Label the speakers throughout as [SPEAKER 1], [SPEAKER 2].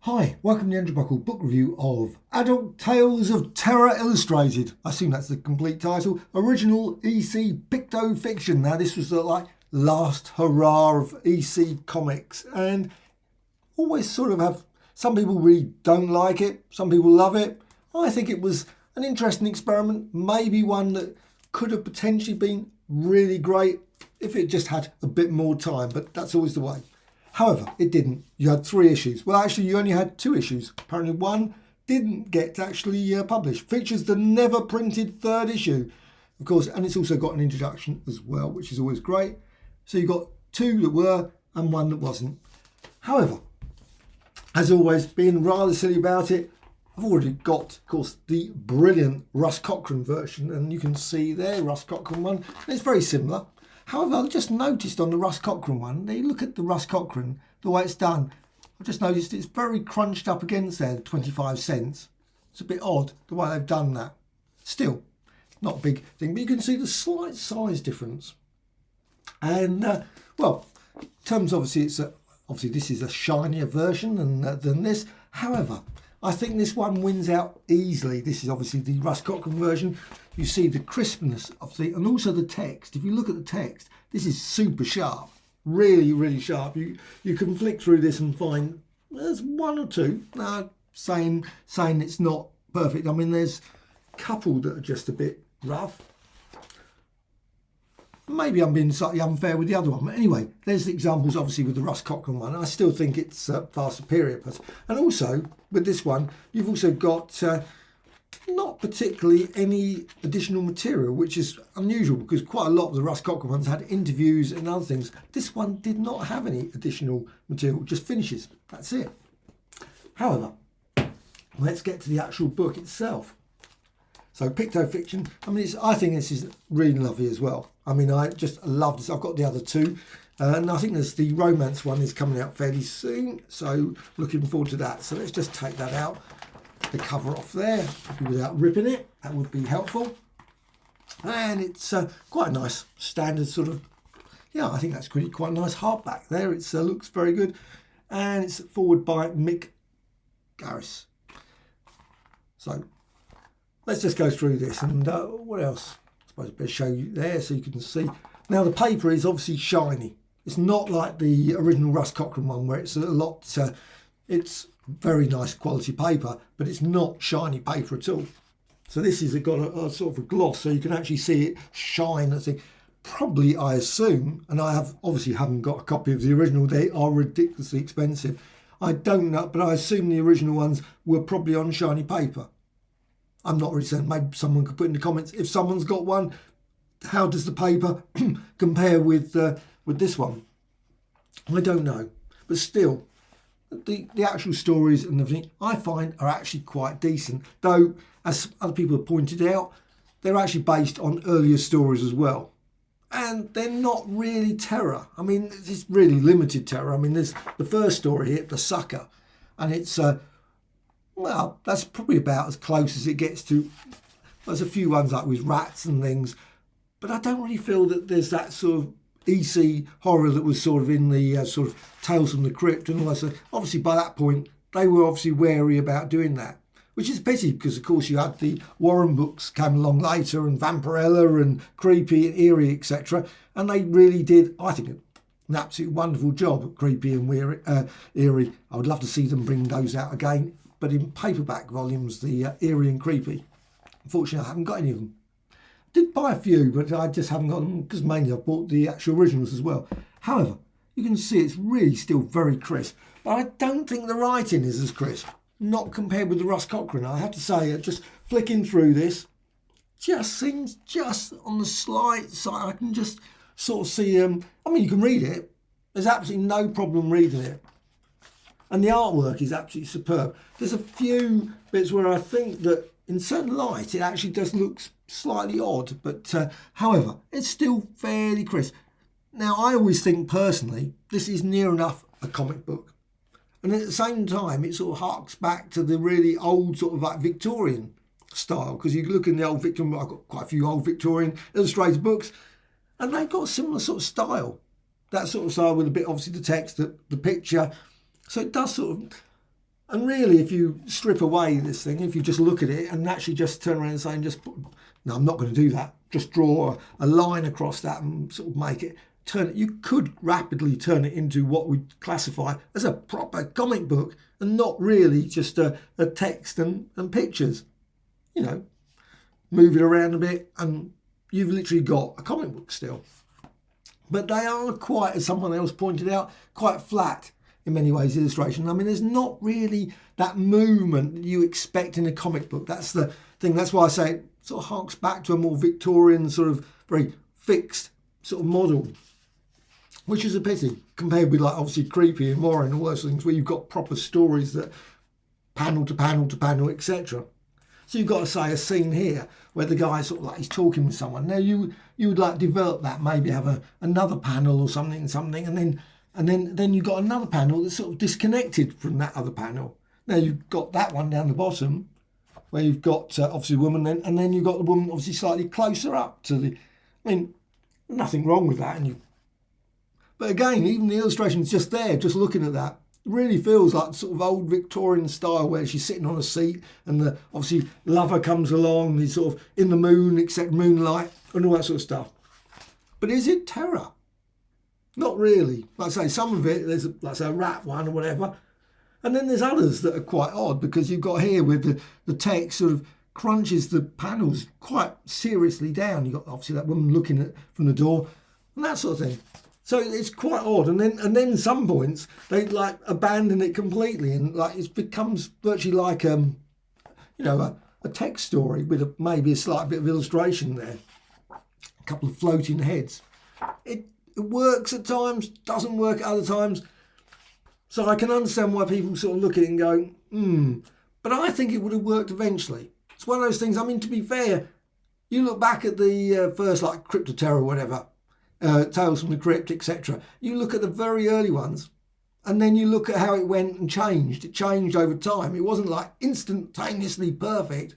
[SPEAKER 1] Hi, welcome to the Andrew Buckle book review of Adult Tales of Terror Illustrated. I assume that's the complete title. Original EC Picto Fiction. Now this was the last hurrah of EC comics, and always sort of have some people really don't like it, some people love it. I think it was an interesting experiment, maybe one that could have potentially been really great if it just had a bit more time, but that's always the way. However, it didn't. You had 3 issues. Well, actually, you only had 2 issues. Apparently, one didn't get actually published. Features the never printed 3rd issue, of course, and it's also got an introduction as well, which is always great. So you got 2 that were and 1 that wasn't. However, as always, being rather silly about it, I've already got, of course, the brilliant Russ Cochran version, and you can see there, Russ Cochran one, and it's very similar. However, I just noticed on the Russ Cochran one, they look at the Russ Cochran, the way it's done. I've just noticed it's very crunched up against there, 25 cents. It's a bit odd the way they've done that. Still, not a big thing, but you can see the slight size difference. And, well, in terms obviously, obviously this is a shinier version than this. However, I think this one wins out easily. This is obviously the Russ Cochran version. You see the crispness of and also the text. If you look at the text, this is super sharp, really, really sharp. You can flick through this and find there's 1 or 2 saying it's not perfect. I mean, there's a couple that are just a bit rough. Maybe I'm being slightly unfair with the other one. But anyway, there's the examples, obviously, with the Russ Cochran one. I still think it's far superior. And also, with this one, you've also got not particularly any additional material, which is unusual because quite a lot of the Russ Cochran ones had interviews and other things. This one did not have any additional material, just finishes. That's it. However, let's get to the actual book itself. So Picto Fiction, I mean, I think this is really lovely as well. I mean, I just love this. I've got the other 2. And I think there's the romance one is coming out fairly soon. So looking forward to that. So let's just take that out. The cover off there without ripping it. That would be helpful. And it's quite a nice standard sort of, yeah, I think that's quite a nice hardback there. It looks very good. And it's forward by Mick Garris. So let's just go through this and what else? I suppose I better show you there so you can see. Now the paper is obviously shiny. It's not like the original Russ Cochran one where it's a lot, it's very nice quality paper, but it's not shiny paper at all. So this has got a sort of a gloss so you can actually see it shine. I think probably, I assume, and I haven't got a copy of the original, they are ridiculously expensive. I don't know, but I assume the original ones were probably on shiny paper. I'm not really certain. Maybe someone could put in the comments if someone's got one. How does the paper compare with this one? I don't know, but still, the actual stories and everything I find are actually quite decent. Though, as other people have pointed out, they're actually based on earlier stories as well, and they're not really terror. I mean, it's really limited terror. I mean, there's the first story here, The Sucker, and it's well, that's probably about as close as it gets to. There's a few ones like with rats and things, but I don't really feel that there's that sort of EC horror that was sort of in the sort of Tales from the Crypt and all that. So obviously by that point, they were obviously wary about doing that, which is a pity because, of course, you had the Warren books came along later and Vampirella and Creepy and Eerie, etc. And they really did, I think, an absolutely wonderful job at Creepy and Eerie. I would love to see them bring those out again. But in paperback volumes, the Eerie and Creepy, unfortunately, I haven't got any of them. Did buy a few, but I just haven't got them because mainly I've bought the actual originals as well. However, you can see it's really still very crisp. But I don't think the writing is as crisp, not compared with the Russ Cochran. I have to say, just flicking through this, just seems just on the slight side. I can just sort of see, I mean, you can read it. There's absolutely no problem reading it. And the artwork is absolutely superb. There's a few bits where I think that in certain light it actually does look slightly odd, but however, it's still fairly crisp. Now, I always think personally, this is near enough a comic book. And at the same time, it sort of harks back to the really old sort of like Victorian style. Because you look in the old Victorian, I've got quite a few old Victorian illustrated books, and they've got a similar sort of style. That sort of style with a bit, obviously, the text, the picture. So it does sort of And really, if you strip away this thing, if you just look at it and actually just turn around and say, no, I'm not going to do that. Just draw a line across that and sort of make it, turn it. You could rapidly turn it into what we classify as a proper comic book and not really just a text and pictures. You know, move it around a bit and you've literally got a comic book still. But they are quite, as someone else pointed out, quite flat in many ways, illustration. I mean, there's not really that movement that you expect in a comic book. That's the thing. That's why I say it sort of harks back to a more Victorian, sort of very fixed sort of model, which is a pity compared with, like, obviously Creepy and Warren and all those things where you've got proper stories that panel to panel to panel, etc. So you've got to say a scene here where the guy sort of like he's talking with someone. Now you would like develop that, maybe have another panel or something, and then you've got another panel that's sort of disconnected from that other panel. Now you've got that one down the bottom where you've got obviously a woman, and then you've got the woman obviously slightly closer up to the. I mean, nothing wrong with that, but again, even the illustration's just there, just looking at that. It really feels like sort of old Victorian style where she's sitting on a seat and the obviously lover comes along and he's sort of in the moon, except moonlight and all that sort of stuff. But is it terror? Not really. Like I say, some of it, there's like I say, a rat one or whatever. And then there's others that are quite odd because you've got here with the text sort of crunches the panels quite seriously down. You've got obviously that woman looking at from the door and that sort of thing. So it's quite odd, and then some points they like abandon it completely, and like it becomes virtually like a text story with maybe a slight bit of illustration there, a couple of floating heads. It works at times, doesn't work at other times. So I can understand why people sort of look at it and go, but I think it would have worked eventually. It's one of those things. I mean, to be fair, you look back at the first like Crypt of Terror or whatever. Tales from the Crypt, etc. You look at the very early ones and then you look at how it went and changed. It changed over time. It wasn't like instantaneously perfect.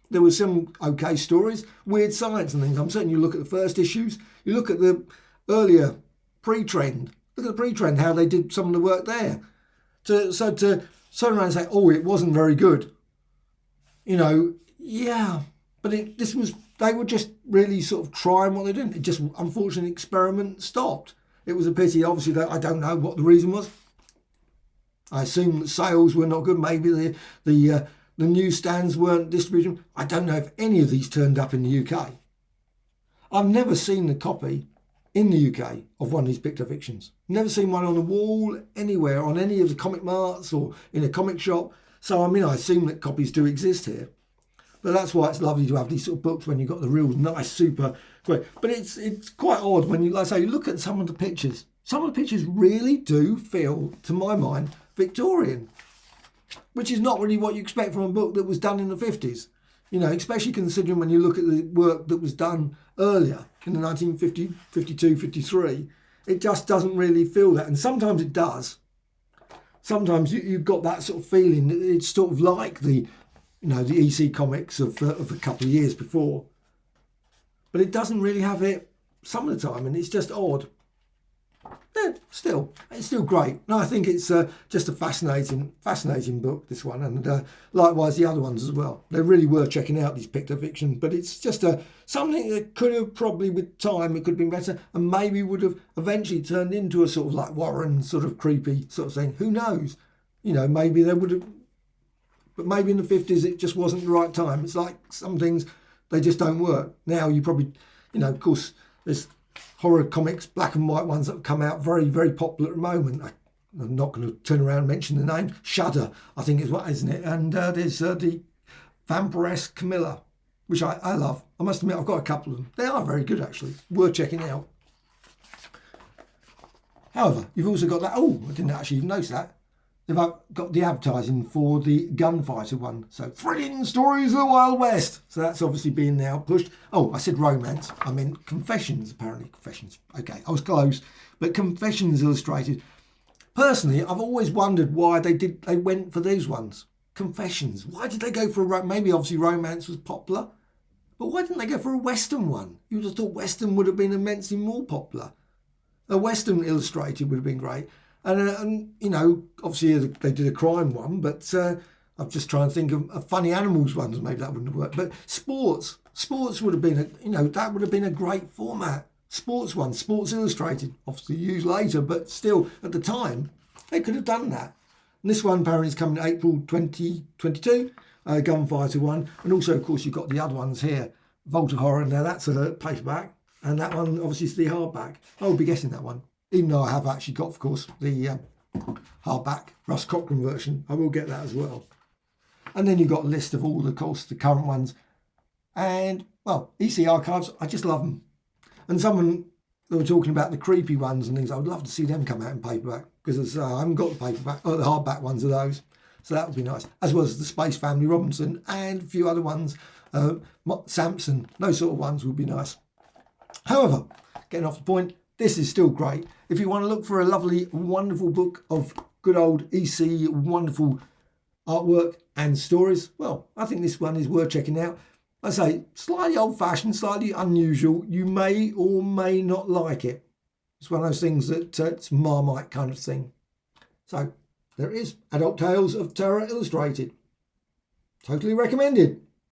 [SPEAKER 1] There were some okay stories, weird science and things. I'm certain you look at the first issues, you look at the earlier pre-trend, look at the pre-trend, how they did some of the work there. To turn around and say, oh, it wasn't very good. Yeah, but they were just really sort of trying what they're doing. It just, unfortunately, experiment stopped. It was a pity, obviously, that I don't know what the reason was. I assume that sales were not good. Maybe the newsstands weren't distributing. I don't know if any of these turned up in the UK. I've never seen a copy in the UK of one of these Picto-Fictions. Never seen one on the wall anywhere, on any of the comic marts or in a comic shop. So, I mean, I assume that copies do exist here. But that's why it's lovely to have these sort of books when you've got the real nice, super great. But it's quite odd when you, like I say, you look at some of the pictures. Some of the pictures really do feel, to my mind, Victorian, which is not really what you expect from a book that was done in the 50s. Especially considering when you look at the work that was done earlier in the 1950, 52, 53, it just doesn't really feel that. And sometimes it does. Sometimes you've got that sort of feeling. It's sort of like the EC Comics of a couple of years before. But it doesn't really have it some of the time, and it's just odd. Yeah, it's still great. No, I think it's just a fascinating book, this one, and likewise the other ones as well. They're really worth checking out, these Picto-Fiction, but it's just something that could have probably, with time, it could have been better, and maybe would have eventually turned into a sort of like Warren sort of creepy sort of thing. Who knows? Maybe they would have. But maybe in the 50s it just wasn't the right time. It's like some things, they just don't work. Now you probably, of course, there's horror comics, black and white ones that have come out very, very popular at the moment. I'm not going to turn around and mention the name. Shudder, I think is what, isn't it? And there's the Vampiresque Camilla, which I love. I must admit, I've got a couple of them. They are very good, actually. Worth checking out. However, you've also got that. Oh, I didn't actually even notice that. They've got the advertising for the Gunfighter one. So, thrilling stories of the Wild West. So that's obviously being now pushed. Oh, I said romance. I meant Confessions, apparently. Confessions. Okay, I was close. But Confessions Illustrated. Personally, I've always wondered why they went for these ones. Confessions. Why did they go for maybe obviously romance was popular. But why didn't they go for a Western one? You would have thought Western would have been immensely more popular. A Western Illustrated would have been great. And you know, obviously they did a crime one, but I'm just trying to think of a funny animals ones. Maybe that wouldn't have worked. But sports would have been that would have been a great format. Sports one, Sports Illustrated, obviously used later, but still at the time they could have done that. And this one apparently is coming in April 2022, Gunfighter one, and also of course you've got the other ones here, Vault of Horror. Now that's a paperback, and that one obviously is the hardback. I will be getting that one, even though I have actually got, of course, the hardback Russ Cochran version. I will get that as well. And then you've got a list of all, of course, the current ones. And, well, EC Archives, I just love them. And they were talking about the creepy ones and things. I would love to see them come out in paperback, because I haven't got the paperback, or the hardback ones of those. So that would be nice. As well as the Space Family Robinson and a few other ones. Samson, those sort of ones would be nice. However, getting off the point, this is still great. If you want to look for a lovely, wonderful book of good old EC, wonderful artwork and stories, well, I think this one is worth checking out. I say, slightly old-fashioned, slightly unusual. You may or may not like it. It's one of those things that it's Marmite kind of thing. So there it is, Adult Tales of Terror Illustrated. Totally recommended.